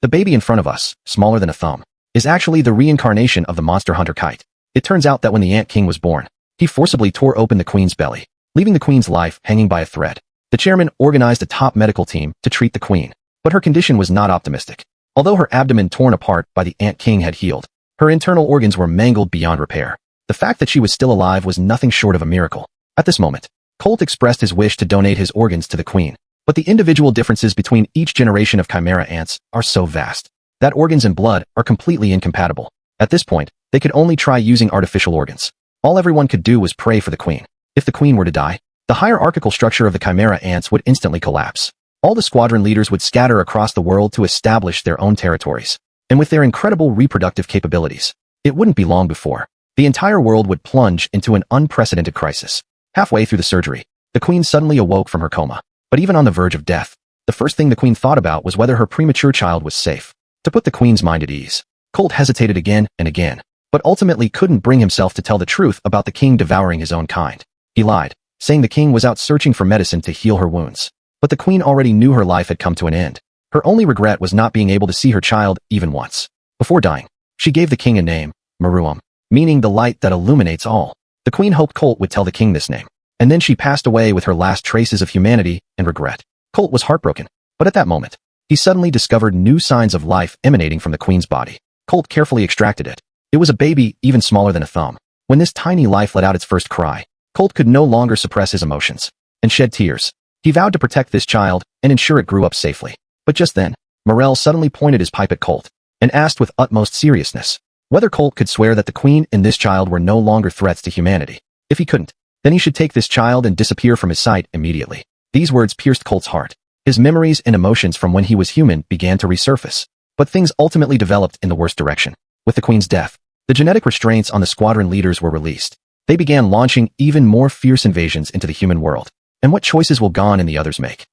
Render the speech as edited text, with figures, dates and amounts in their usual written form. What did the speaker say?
The baby in front of us, smaller than a thumb, is actually the reincarnation of the monster hunter Kite. It turns out that when the Ant King was born, he forcibly tore open the queen's belly, leaving the queen's life hanging by a thread. The chairman organized a top medical team to treat the queen, but her condition was not optimistic. Although her abdomen torn apart by the Ant King had healed, her internal organs were mangled beyond repair. The fact that she was still alive was nothing short of a miracle. At this moment, Colt expressed his wish to donate his organs to the queen, but the individual differences between each generation of chimera ants are so vast that organs and blood are completely incompatible. At this point, they could only try using artificial organs. All everyone could do was pray for the queen. If the queen were to die, the hierarchical structure of the chimera ants would instantly collapse. All the squadron leaders would scatter across the world to establish their own territories. And with their incredible reproductive capabilities, it wouldn't be long before the entire world would plunge into an unprecedented crisis. Halfway through the surgery, the queen suddenly awoke from her coma. But even on the verge of death, the first thing the queen thought about was whether her premature child was safe. To put the queen's mind at ease, Colt hesitated again and again, but ultimately couldn't bring himself to tell the truth about the king devouring his own kind. He lied, saying the king was out searching for medicine to heal her wounds. But the queen already knew her life had come to an end. Her only regret was not being able to see her child even once. Before dying, she gave the king a name, Meruem, meaning the light that illuminates all. The queen hoped Colt would tell the king this name, and then she passed away with her last traces of humanity and regret. Colt was heartbroken, but at that moment, he suddenly discovered new signs of life emanating from the queen's body. Colt carefully extracted it. It was a baby even smaller than a thumb. When this tiny life let out its first cry, Colt could no longer suppress his emotions and shed tears. He vowed to protect this child and ensure it grew up safely. But just then, Morel suddenly pointed his pipe at Colt and asked with utmost seriousness whether Colt could swear that the queen and this child were no longer threats to humanity. If he couldn't, then he should take this child and disappear from his sight immediately. These words pierced Colt's heart. His memories and emotions from when he was human began to resurface. But things ultimately developed in the worst direction. With the queen's death, the genetic restraints on the squadron leaders were released. They began launching even more fierce invasions into the human world. And what choices will Gon and the others make?